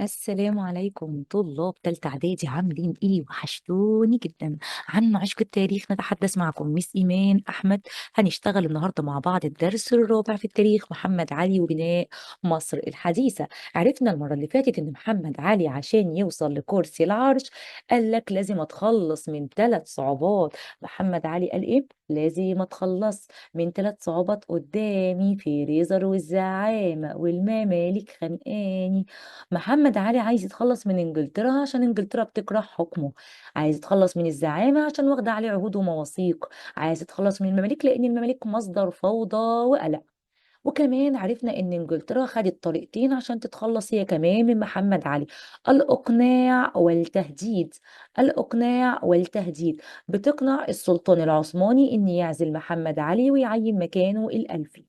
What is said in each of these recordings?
السلام عليكم طلاب تالتة إعدادي، عاملين إيه؟ وحشتوني جدا. عن عشق التاريخ نتحدث معكم ميس إيمان أحمد. هنشتغل النهاردة مع بعض الدرس الرابع في التاريخ، محمد علي وبناء مصر الحديثة. عرفنا المرة اللي فاتت إن محمد علي عشان يوصل لكرسي العرش قال لك لازم أتخلص من 3 صعوبات. محمد علي قال إيه؟ لازم أتخلص من 3 صعوبات قدامي، في ريزر والزعامة والممالك خانقاني. محمد علي عايز يتخلص من انجلترا عشان انجلترا بتكره حكمه، عايز يتخلص من الزعامة عشان واخدة عليه عهود ومواثيق، عايز يتخلص من المماليك لان المماليك مصدر فوضى وقلق. وكمان عرفنا ان انجلترا خدت طريقتين عشان تتخلص هي كمان من محمد علي: الاقناع والتهديد. الاقناع والتهديد، بتقنع السلطان العثماني ان يعزل محمد علي ويعين مكانه الالفي.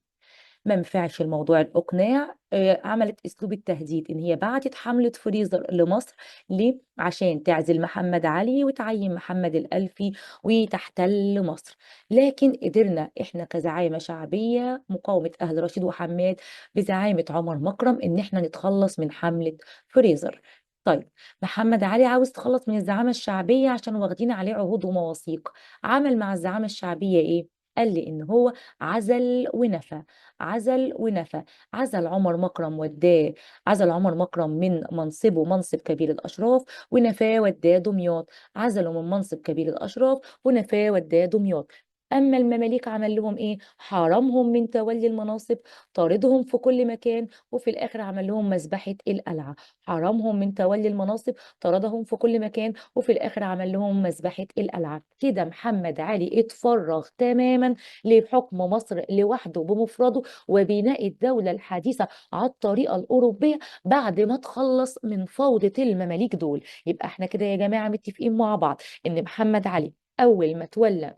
ما نفعش الموضوع الإقناع، عملت أسلوب التهديد إن هي بعتت حملة فريزر لمصر. ليه؟ عشان تعزل محمد علي وتعين محمد الألفي وتحتل مصر. لكن قدرنا إحنا كزعامة شعبية مقاومة أهل رشيد وحماد بزعامة عمر مكرم إن إحنا نتخلص من حملة فريزر. طيب، محمد علي عاوز يتخلص من الزعامة الشعبية عشان واخدين عليه عهود ومواثيق. عمل مع الزعامة الشعبية إيه؟ قال لي إن هو عزل ونفى. عزل ونفى. عزل عمر مكرم وداه، عزل عمر مكرم من منصبه، منصب كبير الأشراف، ونفاه وداه دمياط. عزله من منصب كبير الأشراف ونفاه وداه دمياط. أما المماليك عمل لهم إيه؟ حرمهم من تولي المناصب، طاردهم في كل مكان، وفي الآخر عمل لهم مذبحة القلعة. حرمهم من تولي المناصب، طردهم في كل مكان، وفي الآخر عمل لهم مذبحة القلعة. كده محمد علي اتفرغ تماما لحكم مصر لوحده بمفرده وبناء الدولة الحديثة على الطريقة الأوروبية بعد ما تخلص من فوضى المماليك دول. يبقى احنا كده يا جماعة متفقين مع بعض إن محمد علي أول ما تولى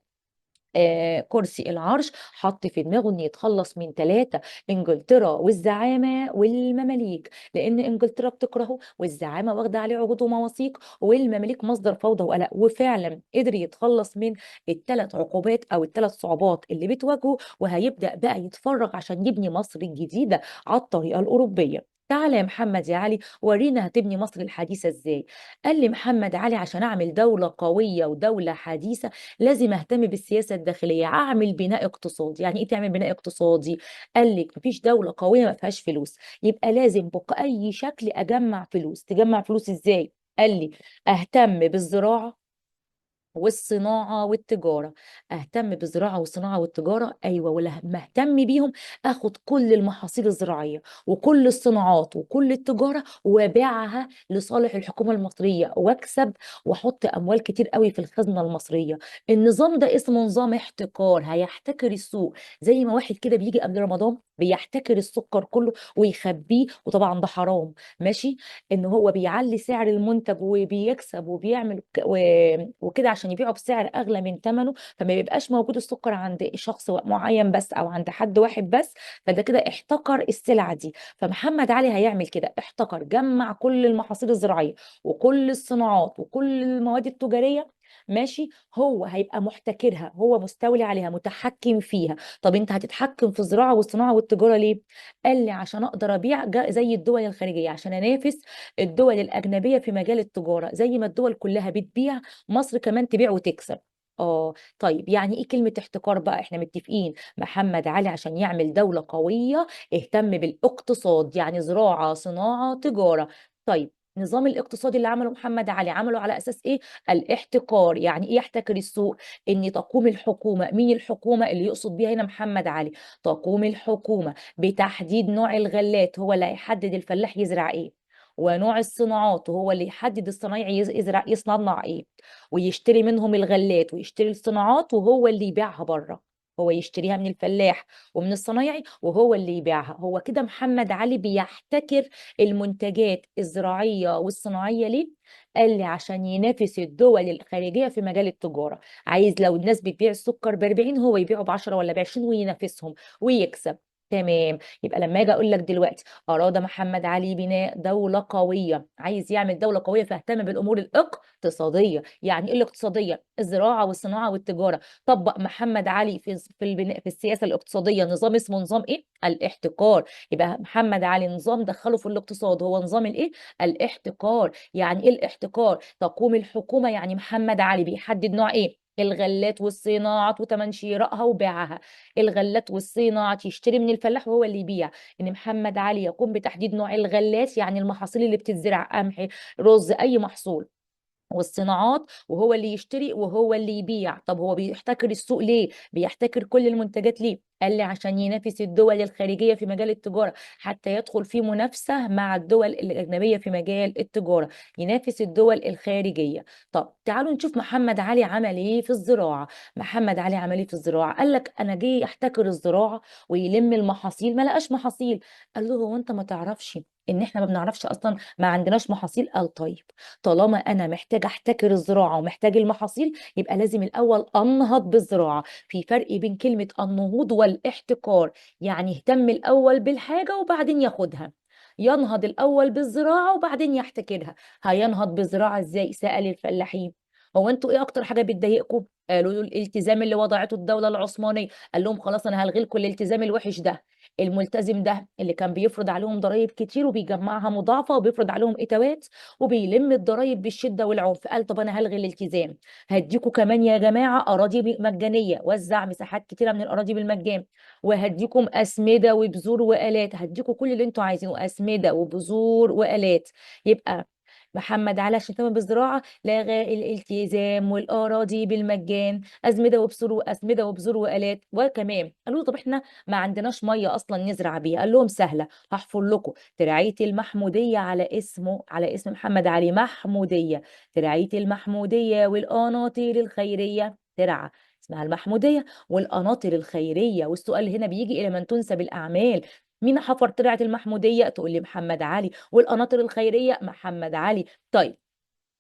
كرسي العرش حط في دماغه ان يتخلص من 3: انجلترا والزعامه والمماليك، لان انجلترا بتكرهه والزعامه واخده عليه عهود ومواثيق والمماليك مصدر فوضى وقلق. وفعلا قدر يتخلص من ال3 عقوبات او ال3 صعوبات اللي بتواجهه، وهيبدا بقى يتفرغ عشان يبني مصر الجديده على الطريقه الاوروبيه. تعالى يا محمد يا علي ورينا هتبني مصر الحديثة ازاي. قال لي محمد علي عشان اعمل دولة قوية ودولة حديثة لازم اهتم بالسياسه الداخليه، اعمل بناء اقتصادي. يعني ايه تعمل بناء اقتصادي؟ قال لك مفيش دوله قويه ما فيهاش فلوس، يبقى لازم باي شكل اجمع فلوس. تجمع فلوس ازاي؟ قال لي اهتم بالزراعه والصناعة والتجارة. اهتم بالزراعة والصناعة والتجارة، ايوه، ولما اهتم بيهم اخد كل المحاصيل الزراعية وكل الصناعات وكل التجارة وابيعها لصالح الحكومة المصرية واكسب واحط اموال كتير قوي في الخزنة المصرية. النظام ده اسمه نظام احتكار، هيحتكر السوق. زي ما واحد كده بيجي قبل رمضان بيحتكر السكر كله ويخبيه، وطبعا ده حرام. ماشي، ان هو بيعلي سعر المنتج وبيكسب وبيعمل وكده عشان يبيعه بسعر اغلى من ثمنه، فما بيبقاش موجود السكر عند شخص معين بس او عند حد واحد بس. فده كده احتكر السلعه دي. فمحمد علي هيعمل كده، احتكر، جمع كل المحاصيل الزراعيه وكل الصناعات وكل المواد التجاريه. ماشي، هو هيبقى محتكرها، هو مستولي عليها، متحكم فيها. طب انت هتتحكم في الزراعه والصناعه والتجاره ليه؟ قال لي عشان اقدر ابيع زي الدول الخارجيه، عشان انافس الدول الاجنبيه في مجال التجاره زي ما الدول كلها بتبيع، مصر كمان تبيع وتكسب. اه، طيب يعني ايه كلمة احتكار بقى؟ احنا متفقين محمد علي عشان يعمل دولة قوية اهتم بالاقتصاد، يعني زراعة صناعة تجارة. طيب، النظام الاقتصادي اللي عمله محمد علي عمله على اساس ايه؟ الاحتكار. يعني ايه يحتكر السوق؟ ان تقوم الحكومة، مين الحكومة اللي يقصد بيها هنا محمد علي؟ تقوم الحكومة بتحديد نوع الغلات، هو اللي هيحدد الفلاح يزرع ايه، ونوع الصناعات وهو اللي يحدد الصنايعي يزرع يصنع ايه، ويشتري منهم الغلات ويشتري الصناعات وهو اللي يبيعها بره. هو يشتريها من الفلاح ومن الصنايعي وهو اللي يبيعها. هو كده محمد علي بيحتكر المنتجات الزراعية والصناعية. ليه؟ قال لي عشان ينافس الدول الخارجية في مجال التجارة. عايز لو الناس بتبيع السكر ب 40 هو يبيعه ب 10 ولا ب 20 وينافسهم ويكسب. تمام. يبقى لما اجي اقول لك دلوقتي اراد محمد علي بناء دوله قويه، عايز يعمل دوله قويه فاهتم بالامور الاقتصاديه. يعني ايه الاقتصاديه؟ الزراعه والصناعه والتجاره. طبق محمد علي في البناء في السياسه الاقتصاديه نظام اسمه نظام ايه؟ الاحتكار. يبقى محمد علي نظام دخله في الاقتصاد هو نظام الايه؟ الاحتكار. يعني ايه الاحتكار؟ تقوم الحكومه، يعني محمد علي بيحدد نوع ايه؟ الغلات والصناعات وتمن شرائها وبيعها. الغلات والصناعات يشتري من الفلاح وهو اللي يبيع. ان محمد علي يقوم بتحديد نوع الغلات، يعني المحاصيل اللي بتتزرع، قمح، رز، اي محصول. والصناعات وهو اللي يشتري وهو اللي يبيع. طب هو بيحتكر السوق ليه؟ بيحتكر كل المنتجات ليه؟ قال لي عشان ينافس الدول الخارجية في مجال التجارة، حتى يدخل في منافسة مع الدول الأجنبية في مجال التجارة، ينافس الدول الخارجية. طب تعالوا نشوف محمد علي عمل ايه في الزراعة. محمد علي عمل ايه في الزراعة؟ قال لك انا جاي يحتكر الزراعة ويلم المحاصيل، ما لقاش محاصيل. قال له هو انت ما تعرفش ان احنا ما بنعرفش اصلا، ما عندناش محاصيل؟ قال طيب، طالما انا محتاج احتكر الزراعه ومحتاج المحاصيل، يبقى لازم الاول انهض بالزراعه. في فرق بين كلمه النهوض والاحتكار. يعني يهتم الاول بالحاجه وبعدين ياخدها. ينهض الاول بالزراعه وبعدين يحتكرها. هينهض بالزراعه ازاي؟ سأل الفلاحين. هو انتوا ايه اكتر حاجه بتضايقكم؟ قالوا له الالتزام اللي وضعته الدوله العثمانيه. قال لهم خلاص انا هلغي لكم الالتزام الوحش ده. الملتزم ده اللي كان بيفرض عليهم ضرائب كتير وبيجمعها مضاعفه وبيفرض عليهم اتوات وبيلم الضرايب بالشده والعنف. قال طب انا هلغي الالتزام، هديكوا كمان يا جماعه اراضي مجانيه، وزع مساحات كتيره من الاراضي بالمجان، وهديكم اسمده وبذور والات، هديكوا كل اللي انتوا عايزينه، اسمده وبذور والات. يبقى محمد علي عشان يهتم بالزراعه لغى الالتزام والاراضي بالمجان، اسمده وبذور والات. وكمان قالوا له طب احنا ما عندناش ميه اصلا نزرع بيها. قال لهم سهله، هحفر لكم ترعيه المحموديه على اسمه، على اسم محمد علي، محموديه. ترعيه المحموديه والقناطر الخيريه، ترعى اسمها المحموديه والقناطر الخيريه. والسؤال هنا بيجي الى من تنسب الاعمال. مين حفر ترعه المحموديه؟ تقول لي محمد علي. والقناطر الخيريه محمد علي. طيب،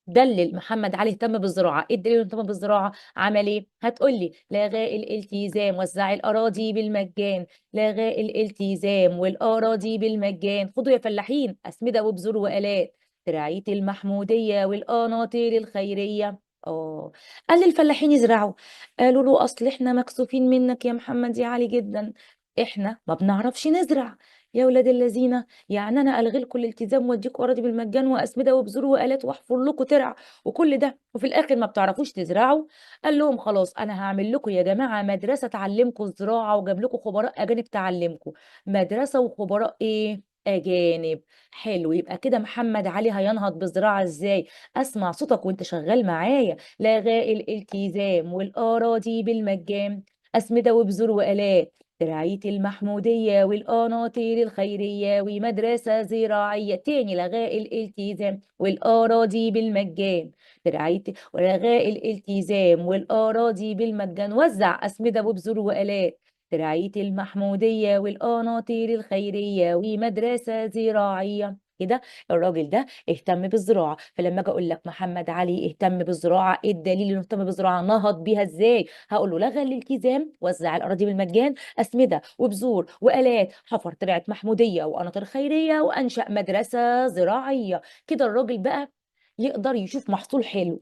دلل محمد علي اهتم بالزراعه. ايه الدليل انه اهتم بالزراعه؟ عمل ايه؟ هتقول لي لغاء الالتزام، وزع الاراضي بالمجان. لغاء الالتزام والاراضي بالمجان. خدوا يا فلاحين اسمده وبذور والات، ترعيه المحموديه والقناطر الخيريه. اه. قال للفلاحين يزرعوا. قالوا له اصل احنا مكسوفين منك يا محمد يا علي جدا، احنا ما بنعرفش نزرع. يا ولاد الذين، يعني انا الغي لكم الالتزام واديكم اراضي بالمجان واسمده وبذور والات واحفر لكم ترع وكل ده، وفي الاخر ما بتعرفوش تزرعوا؟ قال لهم خلاص انا هعمل لكم يا جماعه مدرسه تعلمكم الزراعه، وجاب لكم خبراء اجانب تعلمكم. مدرسه وخبراء ايه؟ اجانب. حلو. يبقى كده محمد علي هينهض بالزراعه ازاي؟ اسمع صوتك وانت شغال معايا. لغاء الالتزام والاراضي بالمجان، اسمده وبذور والات، ترعية المحمودية والقناطر الخيرية ومدرسة زراعية. تاني، لغاء الالتزام والأراضي بالمجان. ترعية ولغاء الالتزام والأراضي بالمجان، وزع أسمدة وبذور وآلات. ترعية المحمودية والقناطر الخيرية ومدرسة زراعية. كده الراجل ده اهتم بالزراعة. فلما اجي اقول لك محمد علي اهتم بالزراعة، ايه الدليل انه اهتم بالزراعة؟ نهض بيها ازاي؟ هقول له لغى الالتزام، وزع الاراضي بالمجان، أسمدة وبذور وآلات، حفر ترعة محمودية وقناطر خيرية، وأنشأ مدرسة زراعية. كده الراجل بقى يقدر يشوف محصول حلو.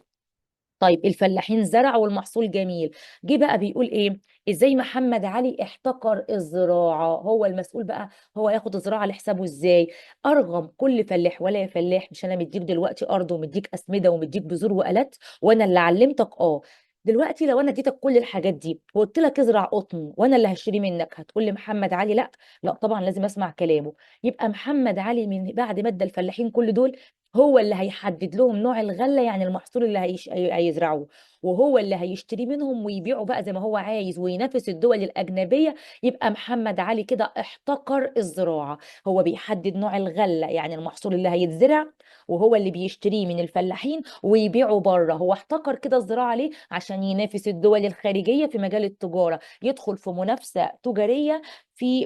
طيب الفلاحين زرعوا والمحصول جميل. جه بقى بيقول ايه؟ ازاي محمد علي احتكر الزراعه؟ هو المسؤول بقى، هو ياخد الزراعه لحسابه ازاي؟ ارغم كل فلاح. ولا يا فلاح، مش انا مديك دلوقتي ارض ومديك اسمده ومديك بذور والات وانا اللي علمتك؟ اه. دلوقتي لو انا اديتك كل الحاجات دي وقلت لك ازرع قطن وانا اللي هشتري منك، هتقول لي محمد علي لا؟ لا طبعا لازم اسمع كلامه. يبقى محمد علي من بعد ما ادى الفلاحين كل دول، هو اللي هيحدد لهم نوع الغله، يعني المحصول اللي هيزرعوه، وهو اللي هيشتري منهم ويبيعه بقى زي ما هو عايز وينافس الدول الاجنبيه. يبقى محمد علي كده احتكر الزراعه. هو بيحدد نوع الغله، يعني المحصول اللي هيتزرع، وهو اللي بيشتريه من الفلاحين ويبيعه بره. هو احتكر كده الزراعه ليه؟ عشان ينافس الدول الخارجيه في مجال التجاره، يدخل في منافسه تجاريه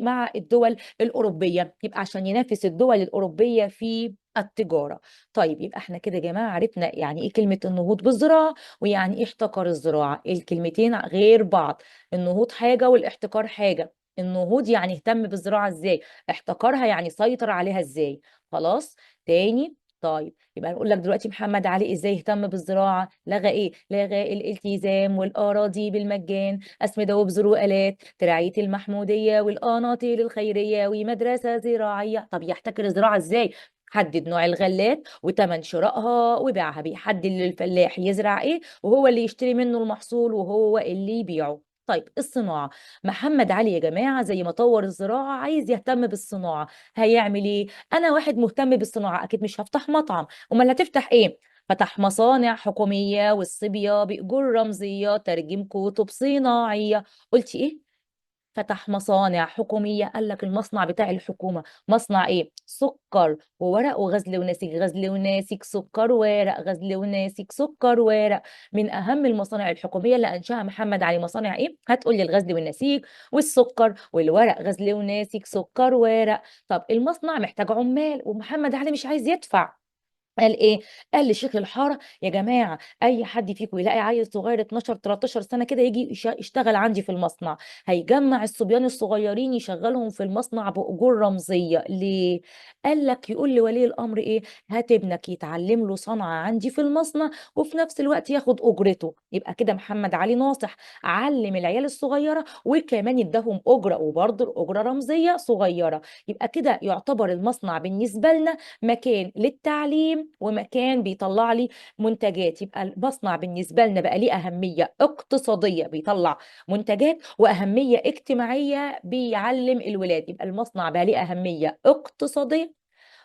مع الدول الاوروبيه. يبقى عشان ينافس الدول الاوروبيه في التجاره. طيب يبقى احنا كده يا جماعه عرفنا يعني ايه كلمه النهوض بالزراعه ويعني ايه احتكر الزراعه. الكلمتين غير بعض، النهوض حاجه والاحتكار حاجه. النهوض يعني اهتم بالزراعة ازاي، احتكرها يعني سيطر عليها ازاي. خلاص. تاني. طيب يبقى نقول لك دلوقتي محمد علي ازاي اهتم بالزراعة، لغى ايه، لغى الالتزام والاراضي بالمجان، اسمده وبذور والات، ترعية المحمودية والقناطر الخيرية ومدرسة زراعية. طب يحتكر الزراعة ازاي، حدد نوع الغلات وتمن شرائها وبيعها، بيحدد للفلاح يزرع ايه وهو اللي يشتري منه المحصول وهو اللي يبيعه. طيب الصناعة، محمد علي يا جماعة زي ما طور الزراعة عايز يهتم بالصناعة. هيعمل ايه، انا واحد مهتم بالصناعة اكيد مش هفتح مطعم، امال هتفتح ايه، فتح مصانع حكومية والصبية بأجور رمزية، ترجم كتب صناعية. قلت ايه، فتح مصانع حكومية. قال لك المصنع بتاع الحكومة مصنع ايه، سكر وورق وغزل ونسيج، غزل وناسك سكر ورق، غزل وناسك سكر ورق. من اهم المصانع الحكومية اللي انشاها محمد علي مصانع ايه، هتقول لي الغزل والنسيج والسكر والورق، غزل وناسك سكر ورق. طب المصنع محتاج عمال ومحمد علي مش عايز يدفع. قال ايه، قال لشيخ الحاره يا جماعه اي حد فيكم يلاقي عيل صغير 12 13 سنه كده يجي يشتغل عندي في المصنع. هيجمع الصبيان الصغيرين يشغلهم في المصنع باجور رمزيه. ليه، قال لك يقول لولي الامر ايه، هات ابنك يتعلم له صنعه عندي في المصنع وفي نفس الوقت ياخد اجرته. يبقى كده محمد علي ناصح، علم العيال الصغيره وكمان اداهم اجره، وبرضه الاجره رمزيه صغيره. يبقى كده يعتبر المصنع بالنسبه لنا مكان للتعليم ومكان بيطلع لي منتجات. يبقى المصنع بالنسبة لنا بقى ليه أهمية اقتصادية بيطلع منتجات، وأهمية اجتماعية بيعلم الولاد. يبقى المصنع بقى ليه أهمية اقتصادية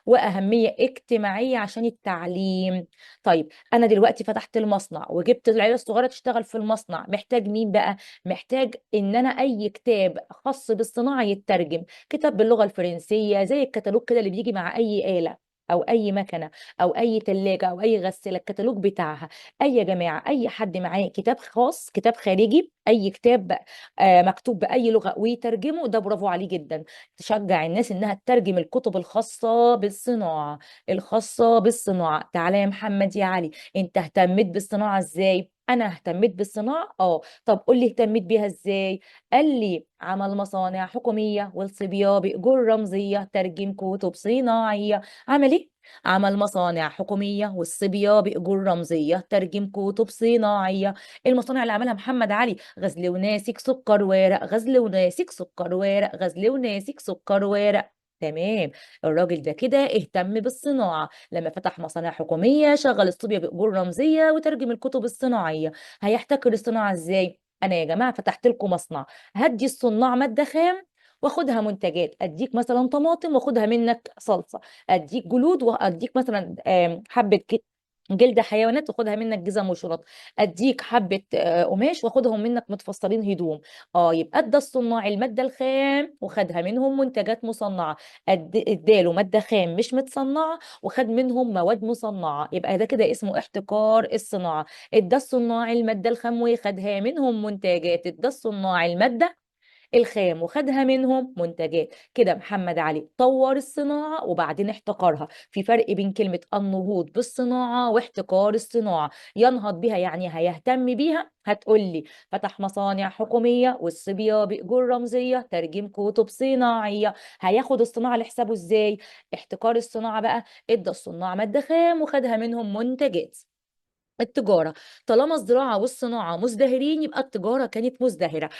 واهميه اجتماعيه عشان التعليم. طيب انا دلوقتي فتحت المصنع وجبت العيله الصغيره تشتغل في المصنع، محتاج مين بقى، محتاج ان انا اي كتاب خاص بالصناعه يترجم، كتاب باللغه الفرنسيه زي الكتالوج كده اللي بيجي مع اي آلة او اي مكنه او اي تلاجة او اي غسالة، الكتالوج بتاعها. اي يا جماعه اي حد معاه كتاب خاص، كتاب خارجي، اي كتاب مكتوب باي لغه ويترجمه، ده برافو عليه جدا. تشجع الناس انها تترجم الكتب الخاصة بالصناعة، الخاصة بالصناعة. تعالى يا محمد يا علي، انت اهتميت بالصناعة ازاي، انا اهتميت بالصناعة طب قول لي اهتميت بيها ازاي. قال لي عمل مصانع حكومية والصبية بأجور رمزية، ترجم كتب صناعية. عمل ايه، عمل مصانع حكومية والصبية بأجور رمزية، ترجم كتب صناعية. المصانع اللي عملها محمد علي، غزل وناسك سكر ورق، غزل وناسك سكر ورق، غزل وناسك سكر ورق. تمام. الراجل ده كده اهتم بالصناعة لما فتح مصانع حكومية، شغل الصبية بأجور رمزية وترجم الكتب الصناعية. هيحتكر الصناعة ازاي، انا يا جماعة فتحت لكم مصنع، هدي الصناع مادة خام واخدها منتجات، اديك مثلا طماطم واخدها منك صلصة، اديك جلود واديك مثلا حبة جلد حيوانات واخدها منك جزم وشرط، اديك حبه قماش واخدهم منك متفصلين هدوم. يبقى ادى الصناع الماده الخام وخدها منهم منتجات مصنعه، اداله ماده خام مش متصنعه وخد منهم مواد مصنعه. يبقى ده كده اسمه احتكار الصناعه. ادى الصناع الماده الخام وخدها منهم منتجات، ادى الصناع الماده الخام وخدها منهم منتجات. كده محمد علي طور الصناعة وبعدين احتكرها. في فرق بين كلمة النهوض بالصناعة واحتكار الصناعة. ينهض بيها يعني هيهتم بيها، هتقول لي فتح مصانع حكومية والصبية بأجور رمزية، ترجم كتب صناعية. هياخد الصناعة لحسابه ازاي، احتكار الصناعة بقى، ادى الصناع مادة خام وخدها منهم منتجات. التجارة، طالما الزراعة والصناعة مزدهرين يبقى التجارة كانت مزدهرة.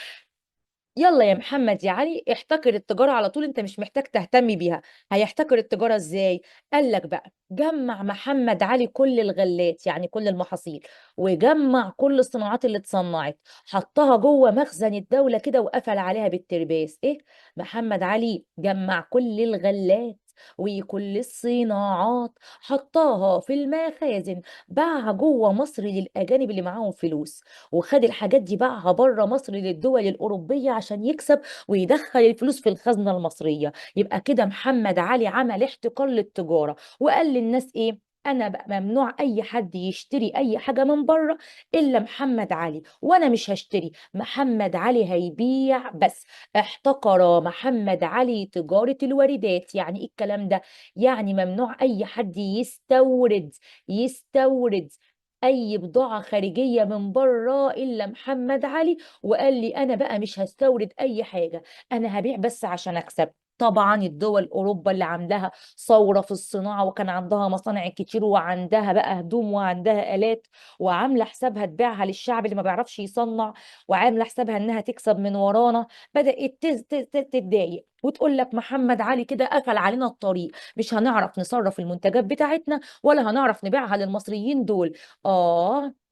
يلا يا محمد يا علي احتكر التجارة على طول، انت مش محتاج تهتمي بيها. هيحتكر التجارة ازاي، قال لك بقى جمع محمد علي كل الغلات يعني كل المحاصيل، وجمع كل الصناعات اللي اتصنعت، حطها جوه مخزن الدولة كده وقفل عليها بالترباس. ايه، محمد علي جمع كل الغلات وكل الصناعات، حطاها في المخازن، باعها جوه مصر للأجانب اللي معاهم فلوس، وخد الحاجات دي باعها بره مصر للدول الأوروبية عشان يكسب ويدخل الفلوس في الخزنة المصرية. يبقى كده محمد علي عمل احتكار للتجارة وقال للناس ايه، انا بقى ممنوع اي حد يشتري اي حاجة من بره الا محمد علي، وانا مش هشتري، محمد علي هيبيع بس. احتكر محمد علي تجارة الواردات. يعني ايه الكلام ده، يعني ممنوع اي حد يستورد اي بضاعه خارجيه من بره الا محمد علي، وقال لي انا بقى مش هستورد اي حاجه، انا هبيع بس عشان اكسب. طبعا الدول اوروبا اللي عندها ثوره في الصناعه وكان عندها مصانع كتير وعندها بقى هدوم وعندها الات، وعامله حسابها تبيعها للشعب اللي ما بيعرفش يصنع، وعامله حسابها انها تكسب من ورانا، بدات تتضايق وتقول لك محمد علي كده قفل علينا الطريق، مش هنعرف نصرف المنتجات بتاعتنا ولا هنعرف نبيعها للمصريين دول.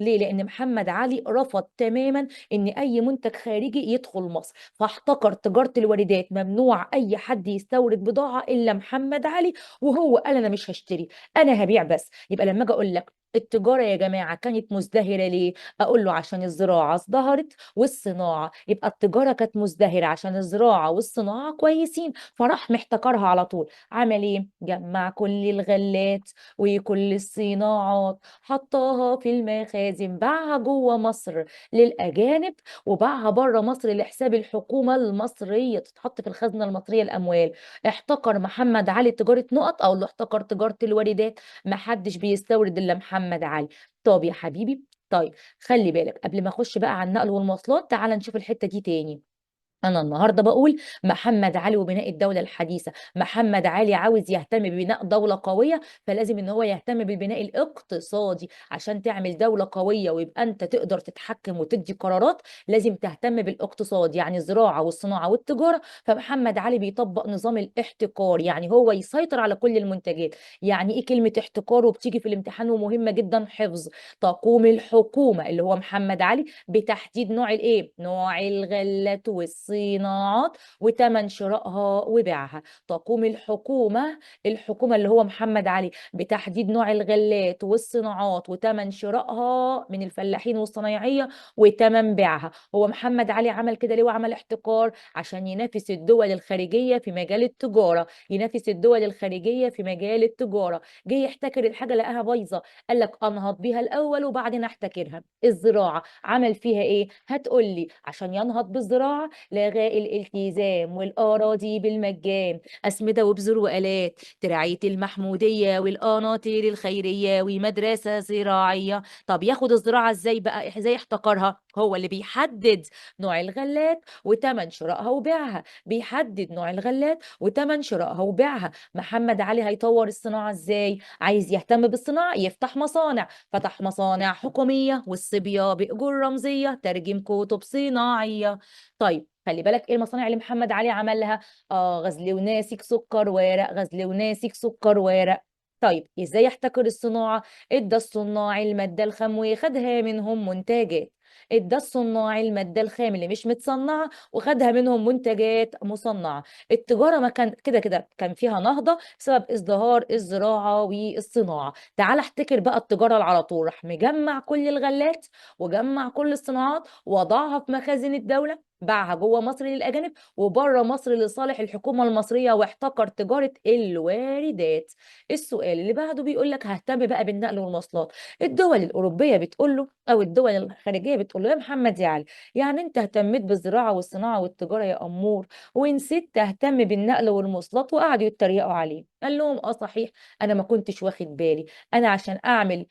ليه؟ لان محمد علي رفض تماما ان اي منتج خارجي يدخل مصر، فاحتكر تجاره الواردات، ممنوع اي حد يستورد بضاعه الا محمد علي، وهو قال انا مش هشتري، انا هبيع بس. يبقى لما اجي اقول لك التجارة يا جماعة كانت مزدهرة ليه؟ أقول له عشان الزراعة ازدهرت والصناعة، يبقى التجارة كانت مزدهرة عشان الزراعة والصناعة كويسين، فراح محتكرها على طول. عمل ايه؟ جمع كل الغلات وكل الصناعات، حطها في المخازن، باعها جوه مصر للأجانب، وباعها بره مصر لحساب الحكومة المصرية، تتحط في الخزنة المصرية الأموال. احتكر محمد علي تجارة نقط، أو اللي احتكر تجارة الواردات، ما حدش بيستورد إلا محمد علي. طب يا حبيبي، طيب خلي بالك قبل ما اخش بقى على النقل والمواصلات، تعال نشوف الحتة دي تاني. أنا النهاردة بقول محمد علي وبناء الدولة الحديثة، محمد علي عاوز يهتم ببناء دولة قوية، فلازم إن هو يهتم بالبناء الاقتصادي. عشان تعمل دولة قوية ويبقى أنت تقدر تتحكم وتدي قرارات، لازم تهتم بالاقتصاد، يعني الزراعة والصناعة والتجارة. فمحمد علي بيطبق نظام الاحتكار، يعني هو يسيطر على كل المنتجات. يعني إيه كلمة احتكار؟ وبتيجي في الامتحان ومهمة جدا حفظ. تقوم الحكومة اللي هو محمد علي بتحديد نوع الايه، نوع الغلات والصناعات وتمن شرائها وبيعها. تقوم الحكومة، الحكومة اللي هو محمد علي، بتحديد نوع الغلات والصناعات وتمن شرائها من الفلاحين والصنايعية وتمن بيعها. هو محمد علي عمل كده ليه وعمل احتكار؟ عشان ينافس الدول الخارجية في مجال التجارة، ينافس الدول الخارجية في مجال التجارة. جه يحتكر الحاجة لقاها بايظة، قال لك انهض بيها الاول وبعدين احتكرها. الزراعه عمل فيها ايه؟ هتقول لي عشان ينهض بالزراعه لغى الالتزام والاراضي بالمجان، اسمده وبذور والات، ترعيه المحموديه والقناطر الخيريه ومدرسه زراعيه. طب ياخد الزراعه ازاي بقى؟ ازاي احتكرها؟ هو اللي بيحدد نوع الغلات وتمن شرائها وبيعها، بيحدد نوع الغلات وتمن شرائها وبيعها. محمد علي هيطور الصناعه ازاي؟ عايز يهتم بالصناعه، يفتح مصانع، فتح مصانع حكومية والصبية بأجور رمزية، ترجم كتب صناعية. طيب خلي بالك ايه المصانع اللي محمد علي عملها؟ غزل وناسك سكر ورق، غزل وناسك سكر ورق. طيب ازاي يحتكر الصناعة؟ ادى الصناع المادة الخام وخدها منهم منتجات، ادى الصناع المادة الخام اللي مش متصنعة وخدها منهم منتجات مصنعة. التجارة ما كان كده كده كان فيها نهضة بسبب ازدهار الزراعة والصناعة. تعال احتكر بقى التجارة على طول، راح مجمع كل الغلات وجمع كل الصناعات وضعها في مخازن الدولة، باعها جوه مصر للأجانب وبره مصر لصالح الحكومة المصرية، واحتكر تجارة الواردات. السؤال اللي بعده بيقول لك ههتم بقى بالنقل والمواصلات. الدول الأوروبية بتقول له أو الدول الخارجية بتقول له يا محمد يا علي، يعني أنت اهتميت بالزراعة والصناعة والتجارة يا أمور ونسيت تهتم بالنقل والمواصلات؟ وقعدوا يتريقوا عليه. قال لهم صحيح، انا ما كنتش واخد بالي. انا عشان اعمل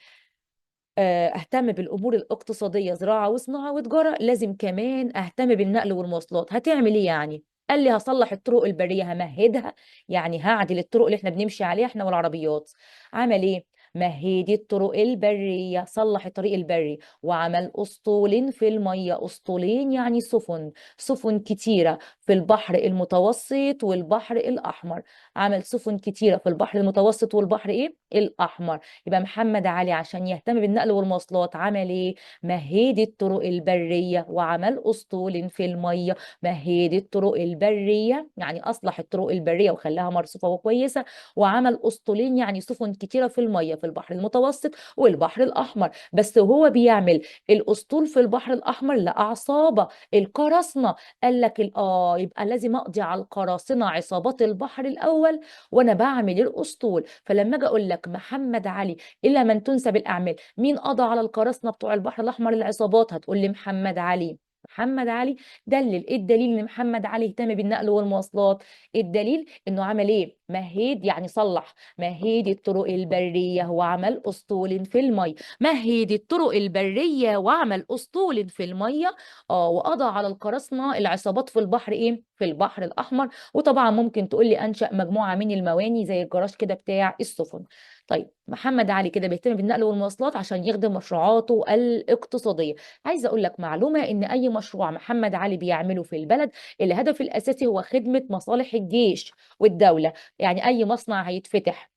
اهتم بالامور الاقتصاديه، زراعه وصناعه وتجاره، لازم كمان اهتم بالنقل والمواصلات. هتعمل ايه يعني؟ قال لي هصلح الطرق البريه، همهدها، يعني هعدل الطرق اللي احنا بنمشي عليها احنا والعربيات. عمل ايه؟ مهدي الطرق البريه، صلح الطريق البري، وعمل اسطول في الميه. اسطولين يعني سفن، سفن كتيره في البحر المتوسط والبحر الاحمر. عمل سفن كتيره في البحر المتوسط والبحر ايه الاحمر. يبقى محمد علي عشان يهتم بالنقل والمواصلات عمل ايه؟ مهد الطرق البرية وعمل اسطول في المية. مهد الطرق البرية يعني اصلح الطرق البرية وخلاها مرصوفة وكويسة، وعمل اسطولين يعني سفن كتيرة في المية في البحر المتوسط والبحر الاحمر. بس هو بيعمل الاسطول في البحر الاحمر لأعصابة القراصنة. قال لك يبقى لازم اقضي على القراصنة عصابات البحر الاول وانا بعمل الاسطول. فلما اجي اقول لك محمد علي الى من تنسب الاعمال، مين قضى على القراصنه بتوع البحر الاحمر العصابات؟ هتقول لي محمد علي. محمد علي دلل. ايه الدليل ان محمد علي اهتم بالنقل والمواصلات؟ الدليل انه عمل ايه؟ مهيد، يعني صلح، مهيد الطرق البريه وعمل اسطول في الميه. مهد الطرق البريه وعمل اسطول في الميه. اه، وقضى على القراصنه العصابات في البحر، ايه، في البحر الاحمر. وطبعا ممكن تقول لي انشا مجموعه من المواني زي الجراج كده بتاع السفن. طيب محمد علي كده بيهتم بالنقل والمواصلات عشان يخدم مشروعاته الاقتصاديه. عايزه اقول لك معلومه، ان اي مشروع محمد علي بيعمله في البلد الهدف الاساسي هو خدمه مصالح الجيش والدوله. يعني اي مصنع هيتفتح،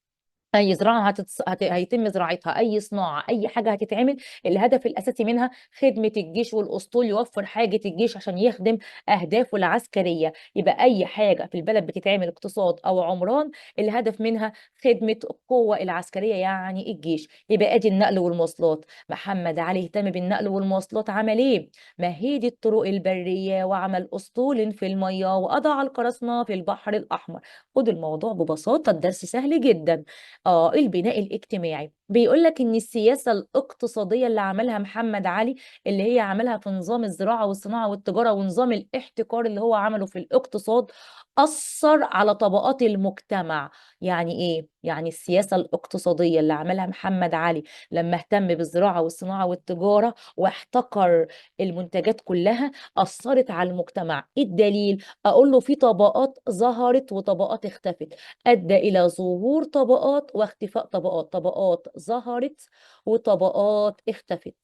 اي زراعه هيتم زراعتها، اي صناعه، اي حاجه هتتعمل، الهدف الاساسي منها خدمه الجيش، والاسطول يوفر حاجه الجيش عشان يخدم اهدافه العسكريه. يبقى اي حاجه في البلد بتتعمل، اقتصاد او عمران، الهدف منها خدمه القوه العسكريه يعني الجيش. يبقى ادي النقل والمواصلات. محمد علي اهتم بالنقل والمواصلات، عمل ايه؟ مهيد الطرق البريه وعمل اسطول في الميه وقضى على القراصنه في البحر الاحمر. خد الموضوع ببساطه، الدرس سهل جدا. اه، البناء الاجتماعي بيقول لك ان السياسه الاقتصاديه اللي عملها محمد علي، اللي هي عملها في نظام الزراعه والصناعه والتجاره ونظام الاحتكار اللي هو عمله في الاقتصاد، اثر على طبقات المجتمع. يعني ايه؟ يعني السياسه الاقتصاديه اللي عملها محمد علي لما اهتم بالزراعه والصناعه والتجاره واحتكر المنتجات كلها، اثرت على المجتمع. إيه الدليل؟ اقول له في طبقات ظهرت وطبقات اختفت. أدى إلى ظهور طبقات واختفاء طبقات، طبقات ظهرت وطبقات اختفت.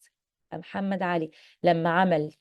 محمد علي لما عمل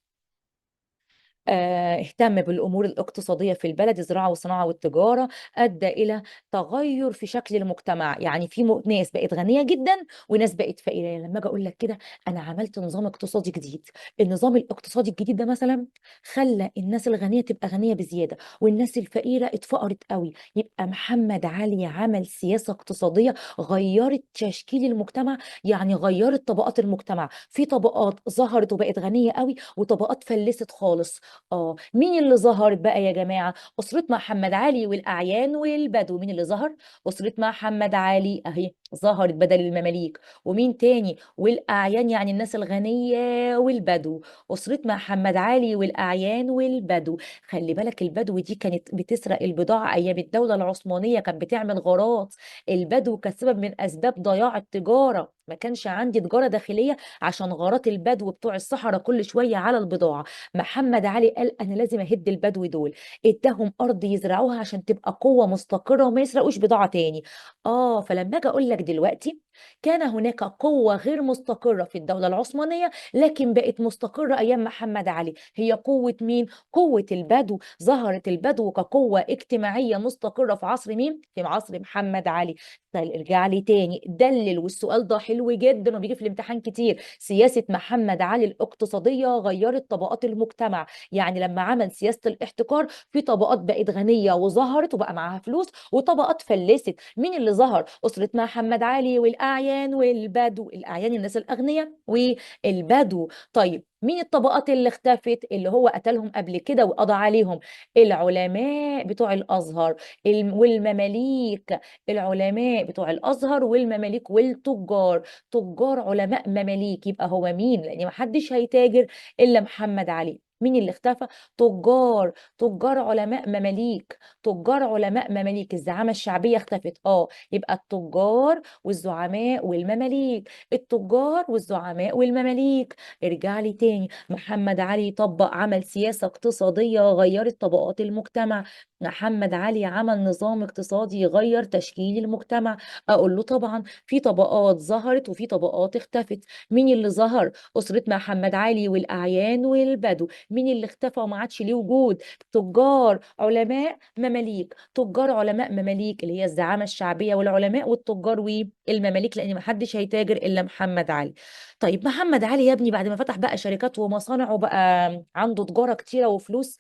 اهتم بالامور الاقتصاديه في البلد، الزراعه والصناعه والتجاره، ادى الى تغير في شكل المجتمع. يعني في ناس بقت غنيه جدا وناس بقت فقيره. يعني لما اجي اقول لك كده، انا عملت نظام اقتصادي جديد. النظام الاقتصادي الجديد ده مثلا خلى الناس الغنيه تبقى غنيه بزياده والناس الفقيره اتفقرت قوي. يبقى محمد علي عمل سياسه اقتصاديه غيرت تشكيل المجتمع، يعني غيرت طبقات المجتمع. في طبقات ظهرت وبقت غنيه قوي، وطبقات فلست خالص. اه، مين اللي ظهر بقى يا جماعه؟ اسره محمد علي والاعيان والبدو. مين اللي ظهر؟ اسره محمد علي اهي ظهرت بدل المماليك. ومين تاني؟ والاعيان، يعني الناس الغنيه والبدو. اسره محمد علي والاعيان والبدو. خلي بالك البدو دي كانت بتسرق البضاعه ايام الدوله العثمانيه، كانت بتعمل غارات. البدو كان سبب من اسباب ضياع التجاره، ما كانش عندي تجاره داخليه عشان غارات البدو بتوع الصحراء كل شويه على البضاعه. محمد علي قال انا لازم اهد البدو دول، اداهم ارض يزرعوها عشان تبقى قوه مستقره وما يسرقوش بضاعه تاني. اه، فلما اجي اقول لك دلوقتي، كان هناك قوه غير مستقره في الدوله العثمانيه لكن بقت مستقره ايام محمد علي. هي قوه مين؟ قوه البدو. ظهرت البدو كقوه اجتماعيه مستقره في عصر مين؟ في عصر محمد علي. طيب ارجع لي تاني دلل، والسؤال ده حلو جدا وبيجي في الامتحان كتير. سياسة محمد علي الاقتصادية غيرت طبقات المجتمع. يعني لما عمل سياسة الاحتكار، في طبقات بقت غنية وظهرت وبقى معاها فلوس، وطبقات فلست. مين اللي ظهر؟ أسرة محمد علي والأعيان والبدو. الأعيان الناس الأغنياء والبدو. طيب مين الطبقات اللي اختفت اللي هو قتلهم قبل كده وقضى عليهم؟ العلماء بتوع الأزهر والمماليك. العلماء بتوع الازهر والمماليك والتجار. تجار، علماء، مماليك. يبقى هو مين؟ لان ما حدش هيتاجر الا محمد علي. مين اللي اختفى؟ تجار. تجار، علماء، مماليك. تجار، علماء، مماليك. الزعامه الشعبيه اختفت. اه، يبقى التجار والزعماء والمماليك. التجار والزعماء والمماليك. ارجع لي تاني، محمد علي طبق عمل سياسه اقتصاديه غيرت طبقات المجتمع. محمد علي عمل نظام اقتصادي يغير تشكيل المجتمع. اقول له طبعا في طبقات ظهرت وفي طبقات اختفت. مين اللي ظهر؟ أسرة محمد علي والأعيان والبدو. مين اللي اختفى وما عادش ليه وجود؟ تجار، علماء، مماليك. تجار، علماء، مماليك، اللي هي الزعامة الشعبية والعلماء والتجار والمماليك، لأن ما حدش هيتاجر إلا محمد علي. طيب محمد علي يا ابني بعد ما فتح بقى شركات ومصانع وبقى عنده تجارة كتيرة وفلوس،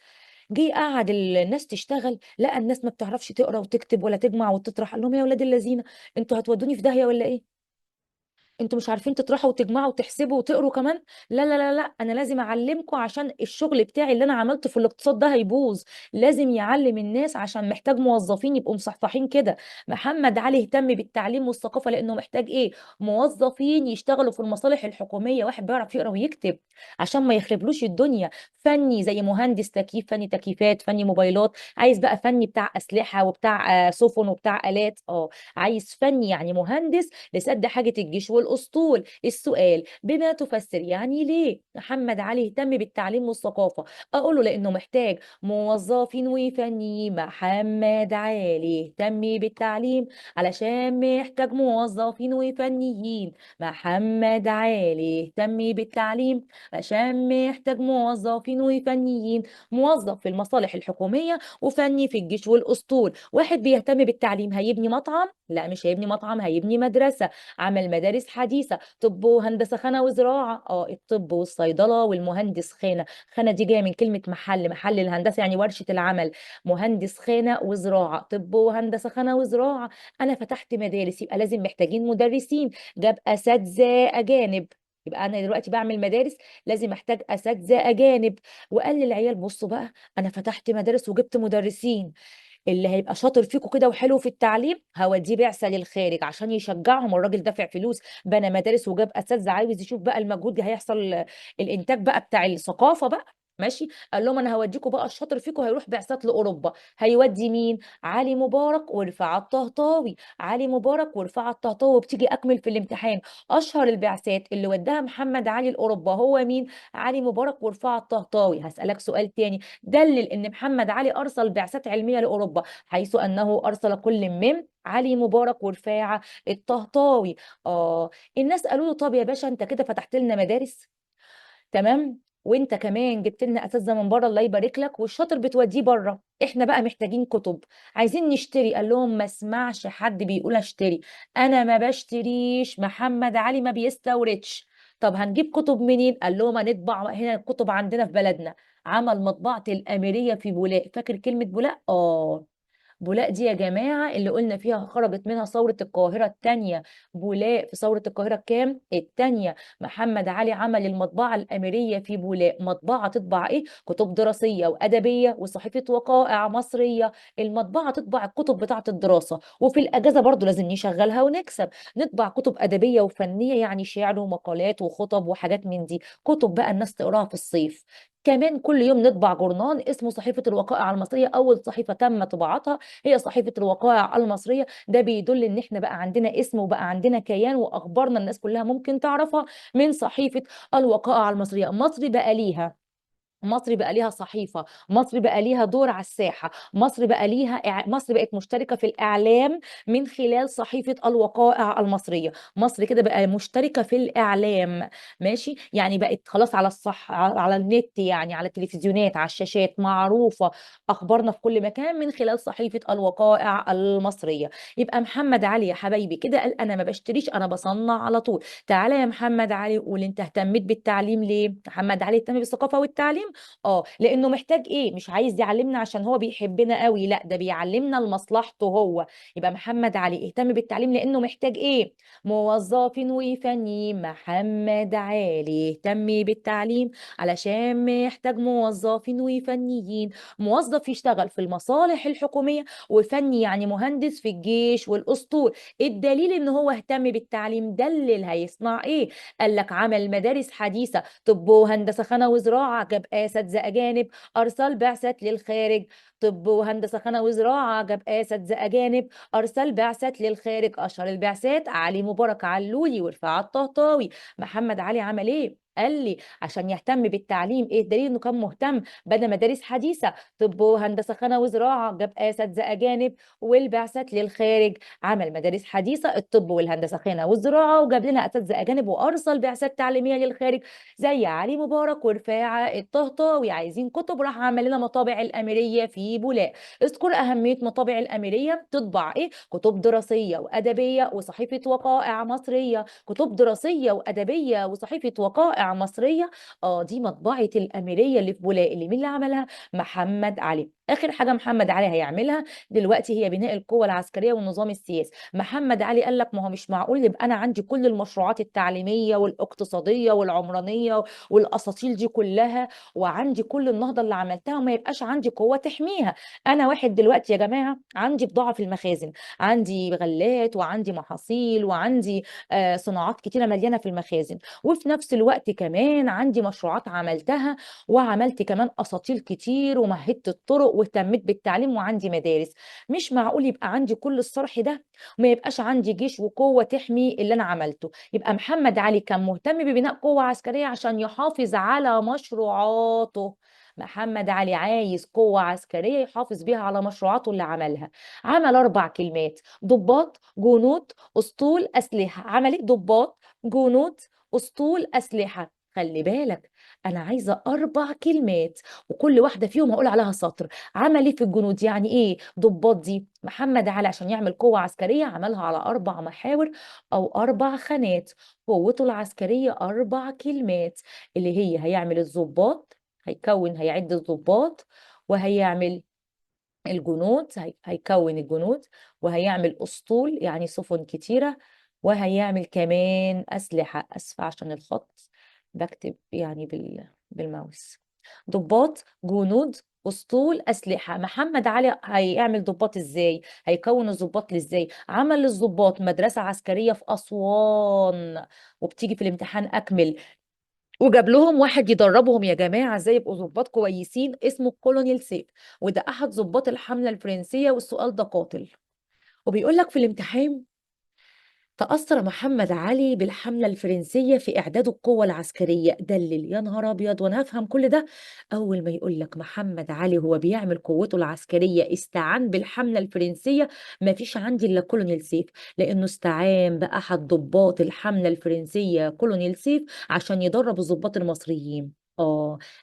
جه قعد الناس تشتغل، لقى الناس ما بتعرفش تقرا وتكتب ولا تجمع وتطرح. قال لهم يا ولاد الذين، انتوا هتودوني في داهيه ولا ايه؟ انتوا مش عارفين تطرحوا وتجمعوا وتحسبوا وتقروا كمان؟ لا لا لا لا، انا لازم اعلمكم عشان الشغل بتاعي اللي انا عملته في الاقتصاد ده هيبوظ. لازم يعلم الناس عشان محتاج موظفين يبقوا مصحصحين كده. محمد علي اهتم بالتعليم والثقافة لانه محتاج ايه؟ موظفين يشتغلوا في المصالح الحكومية، واحد بيعرف يقرا ويكتب عشان ما يخربلوش الدنيا. فني زي مهندس تكييف، فني تكييفات، فني موبايلات. عايز بقى فني بتاع اسلحة وبتاع سفن وبتاع آلات. عايز فني يعني مهندس لسد حاجة الجيش والأسطول. السؤال: بما تفسر يعني ليه محمد علي اهتم بالتعليم والثقافة؟ أقوله لأنه محتاج موظفين وفنيين. محمد علي اهتم بالتعليم علشان محتاج موظفين وفنيين. محمد علي اهتم بالتعليم عشان محتاج موظفين وفنيين. موظف في المصالح الحكومية وفني في الجيش والأسطول. واحد بيهتم بالتعليم هيبني مطعم؟ لا مش هيبني مطعم، هيبني مدرسة. عمل مدارس حديثة. طب وهندسة خانة وزراعة. الطب والصيدلة والمهندس خانة. خانة دي جاية من كلمة محل، محل الهندسة يعني ورشة العمل. مهندس خانة وزراعة، طب وهندسة خانة وزراعة. أنا فتحت مدارس يبقى لازم محتاجين مدرسين. جاب أساتذة أجانب. يبقى انا دلوقتي بعمل مدارس، لازم احتاج اساتذه اجانب. وقال للعيال: بصوا بقى، انا فتحت مدارس وجبت مدرسين. اللي هيبقى شاطر فيكم كده وحلو في التعليم هوديه بعثه للخارج عشان يشجعهم. الراجل دافع فلوس، بنى مدارس وجاب اساتذه، عايز يشوف بقى المجهود اللي هيحصل، الانتاج بقى بتاع الثقافه بقى. ماشي. قال لهم: انا هوديكم بقى، الشاطر فيكم هيروح بعثات لاوروبا. هيودي مين؟ علي مبارك ورفاعة الطهطاوي. علي مبارك ورفاعة الطهطاوي. بتيجي اكمل في الامتحان. اشهر البعثات اللي وداها محمد علي لاوروبا هو مين؟ علي مبارك ورفاعة الطهطاوي. هسألك سؤال تاني: دلل ان محمد علي ارسل بعثات علميه لاوروبا، حيث انه ارسل كل من علي مبارك ورفاعه الطهطاوي. اه الناس قالوا له: طب يا باشا انت كده فتحت لنا مدارس، تمام، وانت كمان جبت لنا اساتذه من بره، الله يبارك لك، والشاطر بتوديه بره، احنا بقى محتاجين كتب، عايزين نشتري. قال لهم: ما اسمعش حد بيقول اشتري، انا ما بشتريش، محمد علي ما بيستوردش. طب هنجيب كتب منين؟ قال لهم: هنطبع هنا الكتب عندنا في بلدنا. عمل مطبعة الأميرية في بولاق. فاكر كلمة بولاق؟ بولاق دي يا جماعة اللي قلنا فيها خرجت منها ثورة القاهرة الثانية. بولاق في ثورة القاهرة الكام؟ الثانية. محمد علي عمل المطبعة الأميرية في بولاق. مطبعة تطبع إيه؟ كتب دراسية وأدبية وصحيفة وقائع مصرية. المطبعة تطبع الكتب بتاعة الدراسة، وفي الأجازة برضو لازم نشغلها ونكسب. نطبع كتب أدبية وفنية، يعني شعر ومقالات وخطب وحاجات من دي، كتب بقى الناس تقراها في الصيف. كمان كل يوم نطبع جورنان اسمه صحيفة الوقائع المصرية. أول صحيفة تم طباعتها هي صحيفة الوقائع المصرية. ده بيدل ان احنا بقى عندنا اسم وبقى عندنا كيان، واخبارنا الناس كلها ممكن تعرفها من صحيفة الوقائع المصرية. مصر بقى ليها صحيفة. مصر بقى ليها دور على الساحة. مصر بقت مشتركة في الإعلام من خلال صحيفة الوقائع المصرية. مصر كده بقى مشتركة في الإعلام. ماشي، يعني بقت خلاص على الصح، على النت، يعني على التلفزيونات، على الشاشات، معروفة أخبارنا في كل مكان من خلال صحيفة الوقائع المصرية. يبقى محمد علي يا حبايبي كده قال: أنا ما بشتريش، أنا بصنع على طول. تعالى يا محمد علي قول: أنت اهتميت بالتعليم ليه؟ محمد علي اهتم بالثقافة والتعليم لانه محتاج ايه؟ مش عايز يعلمنا عشان هو بيحبنا قوي، لا ده بيعلمنا لمصلحته هو. يبقى محمد علي اهتم بالتعليم لانه محتاج ايه؟ موظفين وفنيين. محمد علي اهتم بالتعليم علشان محتاج موظفين وفنيين. موظف يشتغل في المصالح الحكومية، وفني يعني مهندس في الجيش والاسطول. الدليل ان هو اهتم بالتعليم، دلل هيصنع ايه؟ قال لك: عمل مدارس حديثة، طب وهندسة خانة وزراعة، جاب أساتذة أجانب، أرسل بعثات للخارج. طب وهندسة خانة وزراعة، جاب أساتذة أجانب، أرسل بعثات للخارج. أشهر البعثات علي مبارك علولي ورفاعة الطهطاوي. محمد علي عمل إيه؟ قال لي عشان يهتم بالتعليم. ايه الدليل انه كان مهتم؟ بنى مدارس حديثه، طب وهندسه خانه وزراعه، جاب اساتذه اجانب والبعثات للخارج. عمل مدارس حديثه، الطب والهندسه خانه والزراعه، وجاب لنا اساتذه اجانب وارسل بعثات تعليميه للخارج زي علي مبارك ورفاعة الطهطاوي. عايزين كتب، راح عمل لنا مطابع الأميرية في بولاق. اذكر أهمية مطابع الأميرية. تطبع إيه؟ كتب دراسية وأدبية وصحيفة وقائع مصرية. كتب دراسية وأدبية وصحيفة وقائع مصرية. دي مطبعة الأميرية اللي في بولاق، اللي مين اللي عملها؟ محمد علي. اخر حاجه محمد علي هيعملها دلوقتي هي بناء القوه العسكريه والنظام السياسي. محمد علي قال لك ما هو مش معقول يبقى انا عندي كل المشروعات التعليميه والاقتصاديه والعمرانيه والاساطيل دي كلها، وعندي كل النهضه اللي عملتها، وما يبقاش عندي قوه تحميها. انا واحد دلوقتي يا جماعه عندي بضاعه في المخازن، عندي غلات وعندي محاصيل وعندي صناعات كتيره مليانه في المخازن، وفي نفس الوقت كمان عندي مشروعات عملتها، وعملت كمان اساطيل كتير، ومهدت الطرق واهتميت بالتعليم وعندي مدارس. مش معقول يبقى عندي كل الصرح ده وما يبقاش عندي جيش وقوة تحمي اللي انا عملته. يبقى محمد علي كان مهتم ببناء قوة عسكرية عشان يحافظ على مشروعاته. محمد علي عايز قوة عسكرية يحافظ بيها على مشروعاته اللي عملها. عمل 4 كلمات: ضباط، جنود، اسطول، اسلحة. عمل ايه؟ ضباط، جنود، اسطول، اسلحة. خلي بالك، انا عايزه 4 كلمات وكل واحده فيهم هقول عليها سطر. عمل ايه في الجنود؟ يعني ايه ضباط دي؟ محمد علي عشان يعمل قوه عسكريه عملها على 4 محاور او 4 خانات. قوته العسكريه 4 كلمات، اللي هي هيعمل الضباط، هيعد الضباط، وهيعمل الجنود، هيكون الجنود، وهيعمل اسطول يعني سفن كتيره، وهيعمل كمان اسلحه. اسفه عشان الخط بكتب يعني بالماوس. ضباط، جنود، اسطول، اسلحه. محمد علي هيعمل ضباط ازاي؟ هيكون الضباط ازاي؟ عمل للضباط مدرسه عسكريه في اسوان، وبتيجي في الامتحان اكمل. وجاب لهم واحد يدربهم يا جماعه ازاي يبقوا ضباط كويسين، اسمه كولونيل سيف، وده احد ضباط الحمله الفرنسيه، والسؤال ده قاتل. وبيقول لك في الامتحان: تأثر محمد علي بالحملة الفرنسية في إعداد القوة العسكرية. دلل. يا نهار أبيض، وأنا هفهم كل ده؟ أول ما يقول لك محمد علي هو بيعمل قوته العسكرية استعان بالحملة الفرنسية، ما فيش عندي إلا كولونيل سيف، لأنه استعان بأحد ضباط الحملة الفرنسية كولونيل سيف عشان يدرب الضباط المصريين.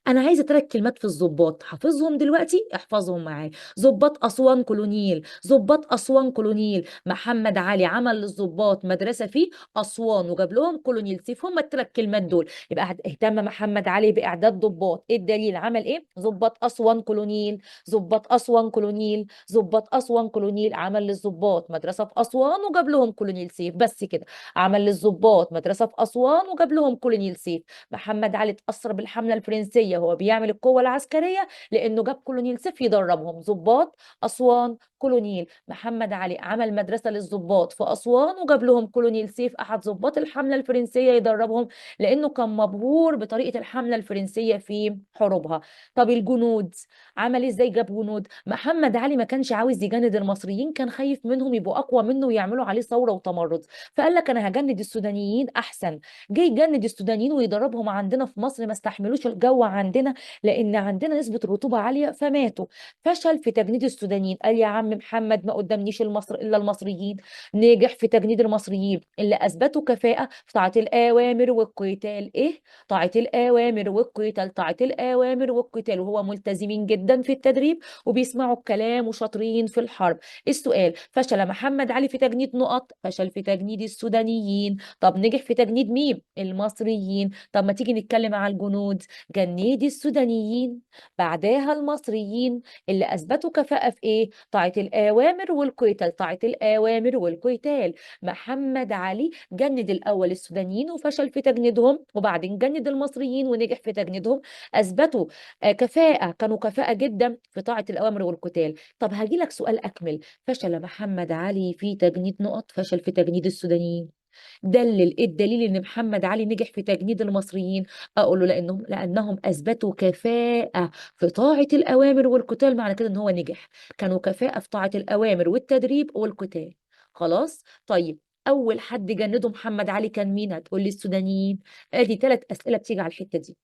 انا عايزه 3 كلمات في الضباط، حافظهم دلوقتي، احفظهم معايا: ضباط اسوان كولونيل. ضباط اسوان كولونيل. محمد علي عمل للضباط مدرسه في اسوان وجاب لهم كولونيل سيف. هم ال3 كلمات دول. يبقى اهتم محمد علي باعداد ضباط. ايه الدليل؟ عمل ايه؟ ضباط اسوان كولونيل. ضباط اسوان كولونيل. ضباط اسوان كولونيل. عمل للضباط مدرسه في اسوان وجاب لهم كولونيل سيف. بس كده. عمل للضباط مدرسه في اسوان وجاب لهم كولونيل سيف. محمد علي اتأثر بالحملة الفرنسية وهو بيعمل القوة العسكرية لأنه جاب كولونيل سيف يدربهم. ضباط أسوان كولونيل. محمد علي عمل مدرسة للضباط في أسوان وجاب لهم كولونيل سيف أحد ضباط الحملة الفرنسية يدربهم، لأنه كان مبهور بطريقة الحملة الفرنسية في حروبها. طب الجنود عمل ازاي؟ جاب جنود. محمد علي ما كانش عاوز يجند المصريين، كان خايف منهم يبقوا أقوى منه ويعملوا عليه ثورة وتمرد، فقال لك أنا هجند السودانيين أحسن. جه يجند السودانيين ويدربهم عندنا في مصر، ما استحملوش الجو عندنا لان عندنا نسبة رطوبة عالية فماتوا. فشل في تجنيد السودانيين. قال يا عم محمد ما قدامنيش الا المصريين. نجح في تجنيد المصريين اللي اثبتوا كفاءة في طاعة الاوامر والقتال. ايه؟ طاعة الاوامر والقتال. طاعة الاوامر والقتال. وهو ملتزمين جدا في التدريب وبيسمعوا الكلام وشاطرين في الحرب. السؤال: فشل محمد علي في تجنيد نقط؟ فشل في تجنيد السودانيين. طب نجح في تجنيد مين؟ المصريين. طب ما تيجي نتكلم على الجنود. جنيد السودانيين، بعدها المصريين اللي اثبتوا كفاءة في ايه؟ طاعة الاوامر والقتال. طاعة الاوامر والقتال. محمد علي جند الاول السودانيين وفشل في تجنيدهم، وبعدين جند المصريين ونجح في تجنيدهم. اثبتوا كفاءة، كانوا كفاءة جدا في طاعة الاوامر والقتال. طب هجي لك سؤال اكمل: فشل محمد علي في تجنيد نقط، فشل في تجنيد السودانيين. دلل. ايه الدليل ان محمد علي نجح في تجنيد المصريين؟ اقول له لانهم اثبتوا كفاءة في طاعة الاوامر والقتال، معنى كده ان هو نجح. كانوا كفاءة في طاعة الاوامر والتدريب والقتال. خلاص. طيب، اول حد جنده محمد علي كان مين؟ هتقول لي السودانيين. ادي 3 اسئلة بتيجي على الحتة دي.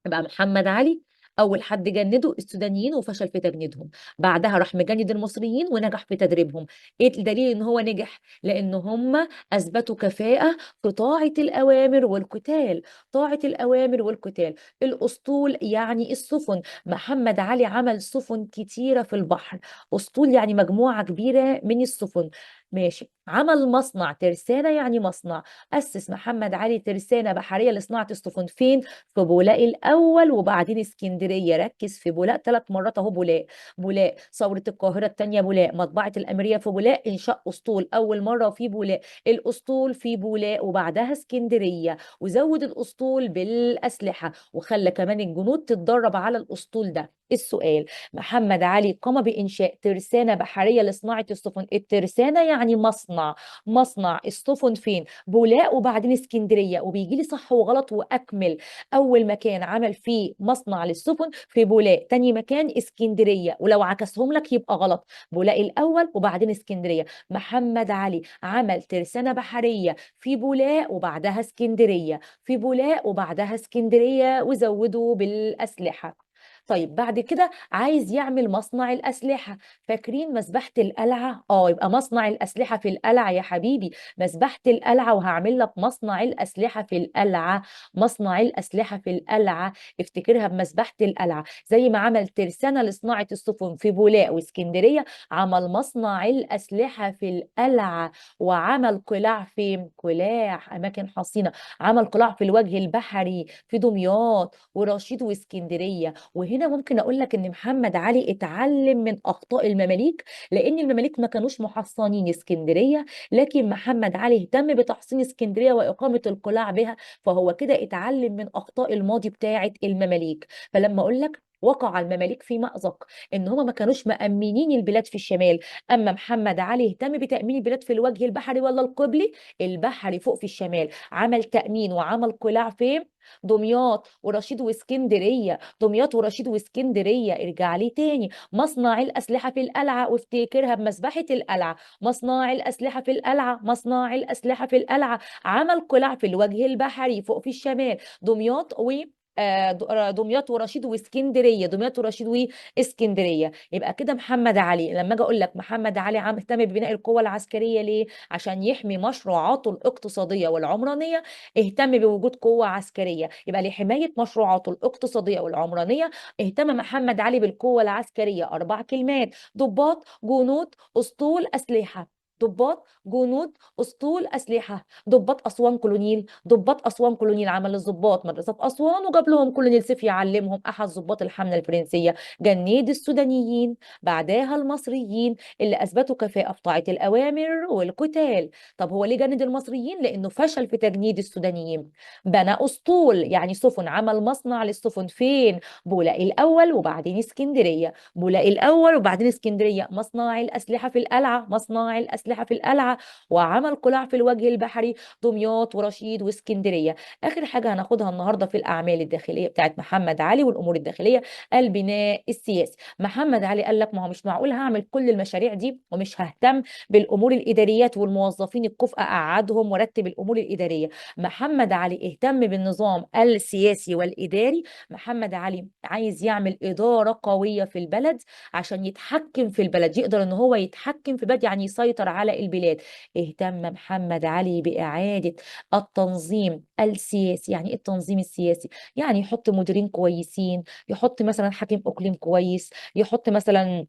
يبقى محمد علي اول حد جنده السودانيين وفشل في تجنيدهم، بعدها راح مجند المصريين ونجح في تدريبهم. ايه الدليل ان هو نجح؟ لان هم اثبتوا كفاءة في طاعة الاوامر والقتال. طاعة الاوامر والقتال. الاسطول يعني السفن. محمد علي عمل سفن كتيرة في البحر. اسطول يعني مجموعة كبيرة من السفن. ماشي. عمل مصنع ترسانة يعني مصنع. أسس محمد علي ترسانة بحرية لصناعة السفن. فين؟ في بولاق الأول وبعدين اسكندرية اسكندريه، ركز في بولاق 3 مرات اهو، بولاق بولاق، ثوره القاهره الثانيه بولاق، مطبعه الاميريه في بولاق، انشاء اسطول اول مره في بولاق، الاسطول في بولاق وبعدها اسكندريه، وزود الاسطول بالاسلحه وخلى كمان الجنود تتدرب على الاسطول ده. السؤال: محمد علي قام بإنشاء ترسانة بحرية لصناعة السفن. الترسانة يعني مصنع، مصنع السفن فين؟ بولاق وبعدين اسكندرية. وبيجي لي صح وغلط وأكمل. أول مكان عمل فيه مصنع للسفن في بولاق، تاني مكان اسكندرية، ولو عكسهم لك يبقى غلط، بولاق الأول وبعدين اسكندرية. محمد علي عمل ترسانة بحرية في بولاق وبعدها اسكندرية، في بولاق وبعدها اسكندرية، وزودوا بالأسلحة. طيب بعد كده عايز يعمل مصنع الأسلحة. فاكرين مذبحة القلعة؟ يبقى مصنع الأسلحة في القلعة يا حبيبي، مذبحة القلعة، وهعمل لك مصنع الأسلحة في القلعة، مصنع الأسلحة في القلعة. افتكرها بمذبحة القلعة. زي ما عمل ترسانة لصناعة السفن في بولاق واسكندرية، عمل مصنع الأسلحة في القلعة. وعمل قلاع في قلاع أماكن حصينة، عمل قلاع في الوجه البحري في دمياط ورشيد واسكندرية. وهنا ممكن اقول لك ان محمد علي اتعلم من اخطاء المماليك، لان المماليك ما كانوش محصنين اسكندريه، لكن محمد علي اهتم بتحصين اسكندريه واقامه القلاع بها، فهو كده اتعلم من اخطاء الماضي بتاعه المماليك. فلما اقول لك وقع المماليك في مأزق ان هم ما كانوش مأمنين البلاد في الشمال، اما محمد علي اهتم بتأمين البلاد في الوجه البحري ولا القبلي، البحري فوق في الشمال، عمل تأمين وعمل قلاع فين؟ دمياط ورشيد واسكندريه، دمياط ورشيد واسكندريه. ارجع لي تاني، مصنع الاسلحه في القلعه، وافتكرها بمذبحه القلعه، مصنع الاسلحه في القلعه، مصنع الاسلحه في القلعه. عمل قلاع في الوجه البحري فوق في الشمال، دمياط و دمياط ورشيد واسكندريه، دمياط ورشيد واسكندريه. يبقى كده محمد علي، لما اجي اقول لك محمد علي عم اهتم ببناء القوه العسكريه ليه؟ عشان يحمي مشروعاته الاقتصاديه والعمرانيه، اهتم بوجود قوة عسكرية. يبقى لحماية مشروعاته الاقتصادية والعمرانية اهتم محمد علي بالقوة العسكرية. 4 كلمات: ضباط، جنود، أسطول، أسلحة. ضباط، جنود، اسطول، اسلحه. ضباط اسوان كولونيل، ضباط اسوان كولونيل، عمل الضباط مدرسه في اسوان وجاب لهم كولونيل سيف يعلمهم، احد ضباط الحمله الفرنسيه. جنيد السودانيين، بعدها المصريين اللي اثبتوا كفاءه في طاعه الاوامر والقتال. طب هو ليه جند المصريين؟ لانه فشل في تجنيد السودانيين. بنى اسطول يعني سفن، عمل مصنع للسفن فين؟ بولاق الاول وبعدين اسكندريه، بولاق الاول وبعدين اسكندريه. مصنع الاسلحه في القلعه، مصنع الاسلحه في القلعه. وعمل قلاع في الوجه البحري، دمياط ورشيد واسكندريه. اخر حاجه هناخدها النهارده في الاعمال الداخليه بتاعت محمد علي والامور الداخليه: البناء السياسي. محمد علي قال لك ما هو مش معقول هعمل كل المشاريع دي ومش ههتم بالامور الاداريات والموظفين الكفء، اقعدهم وارتب الامور الاداريه. محمد علي اهتم بالنظام السياسي والاداري. محمد علي عايز يعمل اداره قويه في البلد عشان يتحكم في البلد، يقدر ان هو يتحكم في البلد يعني يسيطر على البلاد. اهتم محمد علي باعاده التنظيم السياسي. يعني ايه التنظيم السياسي؟ يعني يحط مديرين كويسين، يحط مثلا حاكم اقليم كويس، يحط مثلا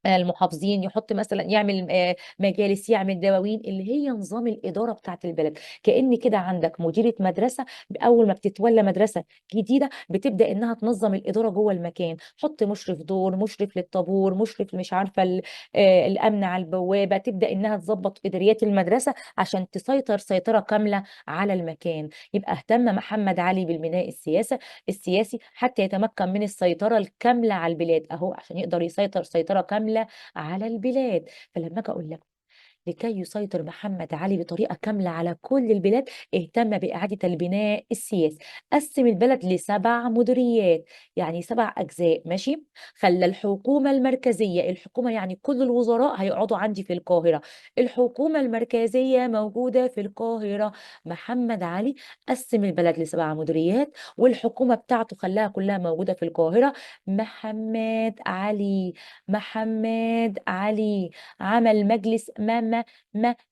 المحافظين، يحط مثلا يعمل مجالس، يعمل دواوين، اللي هي نظام الإدارة بتاعت البلد. كأن كده عندك مديرة مدرسة، أول ما بتتولى مدرسة جديدة بتبدأ إنها تنظم الإدارة جوه المكان، حط مشرف دور، مشرف للطابور، مشرف مش عارفة الأمن على البوابة، تبدأ إنها تظبط إداريات المدرسة عشان تسيطر سيطرة كاملة على المكان. يبقى اهتم محمد علي بالبناء السياسي حتى يتمكن من السيطرة الكاملة على البلاد، أهو عشان يقدر يسيطر سيطرة كاملة على البلاد. فلما أجي أقول لك لكي يسيطر محمد علي بطريقة كاملة على كل البلاد، اهتم بإعادة البناء السياسي. قسم البلد ل7 مديريات، يعني 7 أجزاء، ماشي. خلى الحكومة المركزية، الحكومة يعني كل الوزراء هيقعدوا عندي في القاهرة، الحكومة المركزية موجودة في القاهرة. محمد علي قسم البلد ل7 مديريات، والحكومة بتاعته خلاها كلها موجودة في القاهرة. محمد علي، محمد علي عمل مجلس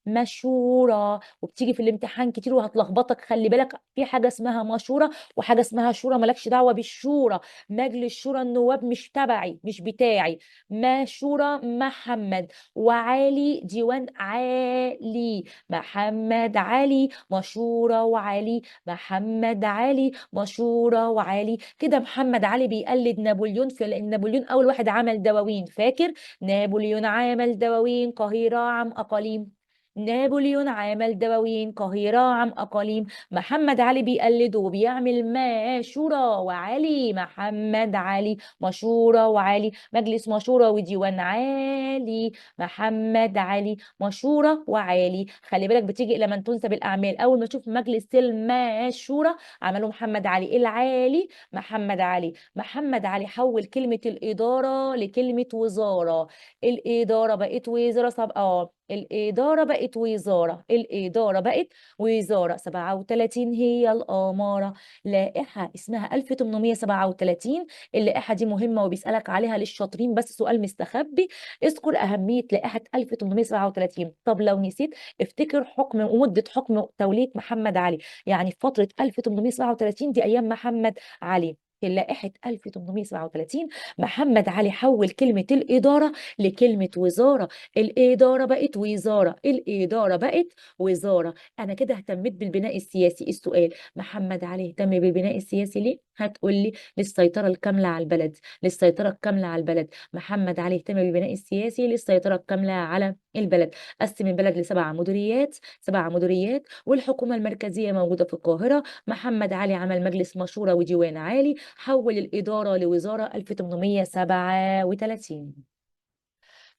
مشورة. وبتيجي في الامتحان كتير وهتلخبطك، خلي بالك في حاجة اسمها مشورة وحاجة اسمها شورى، مالكش دعوة بالشورى. مجلس شورى النواب مش تبعي مش بتاعي. مشورة محمد وعلي ديوان عالي. محمد علي مشورة وعلي. محمد علي مشورة وعلي. كده محمد علي بيقلد نابليون، في لأن نابليون أول واحد عمل دواوين، فاكر؟ نابليون عمل دواوين قاهرة عم أقاليم. نابليون عمل دواوين قاهرة عم أقاليم. محمد علي بيقلده وبيعمل مشورة وعلي. محمد علي مشورة وعلي. مجلس مشورة وديوان عالي. محمد علي مشورة وعالي. خلي بالك بتيجي إلى من تنسب الأعمال، أول ما تشوف مجلس المشورة عملوا محمد علي العالي. محمد علي. محمد علي حول كلمة الإدارة لكلمة وزارة. الإدارة بقت وزارة الإدارة بقت وزارة. الإدارة بقت وزارة. 37 هي الأمارة. لائحة اسمها 1837. اللائحة دي مهمة وبيسألك عليها للشاطرين، بس سؤال مستخبي. اذكر أهمية لائحة 1837. طب لو نسيت افتكر حكم ومدة حكم تولية محمد علي، يعني في فترة 1837 دي أيام محمد علي. في لائحة 1837 محمد علي حول كلمة الإدارة لكلمة وزارة. الإدارة بقت وزارة. الإدارة بقت وزارة. أنا كده اهتميت بالبناء السياسي. السؤال: محمد علي اهتم بالبناء السياسي ليه؟ هتقول لي للسيطرة الكاملة على البلد. للسيطرة الكاملة على البلد. محمد علي اهتم بالبناء السياسي للسيطرة الكاملة على البلد. قسم البلد لسبع مديريات. سبع مديريات والحكومة المركزية موجودة في القاهرة. محمد علي عمل مجلس مشورة وديوان عالي. حول الإدارة لوزارة 1837.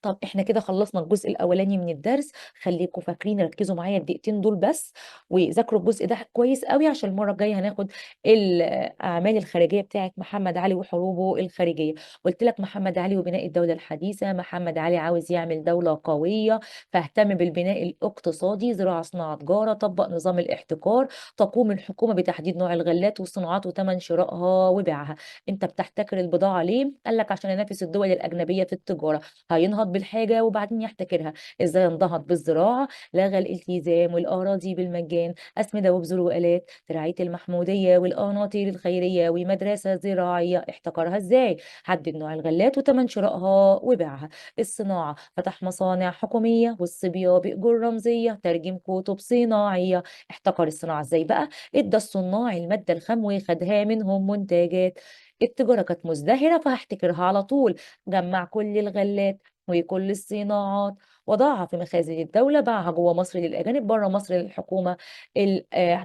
طب احنا كده خلصنا الجزء الاولاني من الدرس. خليكم فاكرين، ركزوا معايا الدقيقتين دول بس وذاكروا الجزء ده كويس قوي، عشان المره الجايه هناخد الاعمال الخارجيه بتاعت محمد علي وحروبه الخارجيه. قلت لك محمد علي وبناء الدوله الحديثه. محمد علي عاوز يعمل دوله قويه، فاهتم بالبناء الاقتصادي، زراعه صناعه تجاره، طبق نظام الاحتكار. تقوم الحكومه بتحديد نوع الغلات والصناعات وثمن شرائها وبيعها. انت بتحتكر البضاعه ليه؟ قال لك عشان ينافس الدول الاجنبيه في التجاره. هينهض بالحاجة وبعدين يحتكرها. ازاي ينهض؟ بالزراعة. لغى الالتزام والأراضي بالمجان. أسمدة وبذور وآلات. ترعية المحمودية والقناطر الخيرية ومدرسة زراعية. احتكرها ازاي؟ حدد نوع الغلات وتمن شرائها وبيعها. الصناعة. فتح مصانع حكومية والصبية بأجور رمزية. ترجم كتب صناعية. احتكر الصناعة ازاي بقى؟ ادى الصناع المادة الخام وخدها منهم منتجات. التجارة كانت مزدهرة فهحتكرها على طول. جمع كل الغلات وكل الصناعات وضعها في مخازن الدولة. باعها جوه مصر للأجانب، بره مصر للحكومة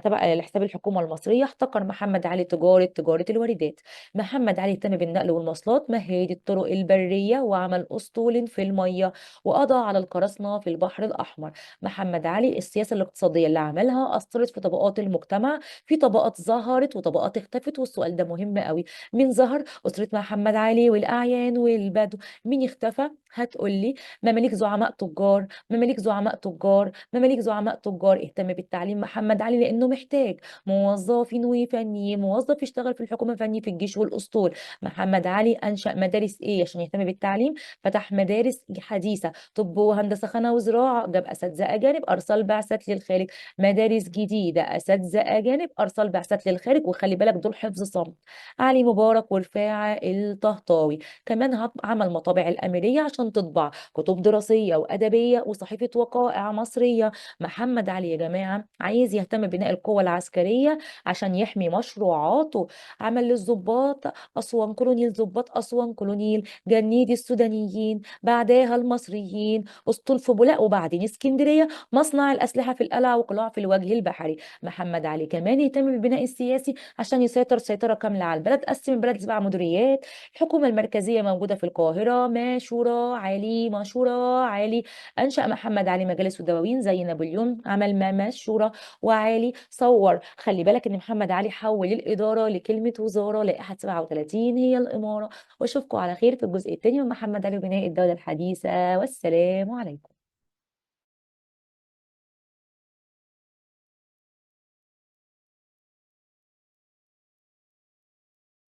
تبع لحساب الحكومة المصرية. احتكر محمد علي تجارة الواردات. محمد علي اهتم بالنقل والمواصلات، مهد الطرق البرية وعمل أسطول في المية وقضى على القراصنة في البحر الأحمر. محمد علي السياسة الاقتصادية اللي عملها أثرت في طبقات المجتمع. في طبقات ظهرت وطبقات اختفت، والسؤال ده مهم قوي. مين ظهر؟ أسرة محمد علي والأعيان والبدو. مين اختفى؟ هتقول لي مماليك زعماء تجار. مماليك زعماء تجار. مماليك زعماء تجار. اهتم بالتعليم محمد علي لانه محتاج موظفين وفنيين. موظف يشتغل في الحكومه، فني في الجيش والاسطول. محمد علي انشا مدارس ايه عشان يهتم بالتعليم؟ فتح مدارس حديثه، طب وهندسه خانه وزراعه. جاب اساتذه اجانب، ارسل بعثات للخارج. مدارس جديده، اساتذه اجانب، ارسل بعثات للخارج. وخلي بالك دول حفظ صم. علي مبارك ورفاعه الطهطاوي. كمان عمل مطابع الأميرية عشان تطبع كتب دراسية وأدبية وصحيفة وقائع مصرية. محمد علي يا جماعة عايز يهتم ببناء القوة العسكرية عشان يحمي مشروعاته. عمل للضباط أسوان كولونيل. ضباط أسوان كولونيل. جنيد السودانيين، بعدها المصريين. أسطول في بولاق، وبعدين اسكندرية. مصنع الأسلحة في القلعة وقلاع في الوجه البحري. محمد علي كمان يهتم بالبناء السياسي عشان يسيطر سيطرة كاملة على البلد. قسم البلد لسبع مديريات. الحكومة المركزية موجودة في القاهرة. مشورة علي مشورة علي. أنشأ محمد علي مجالس ودواوين زي نابليون. عمل مشورة وعالي. صور. خلي بالك إن محمد علي حول الإدارة لكلمة وزارة. لائحة 37 هي الإمارة. وأشوفكم على خير في الجزء الثاني من محمد علي وبناء الدولة الحديثة. والسلام عليكم.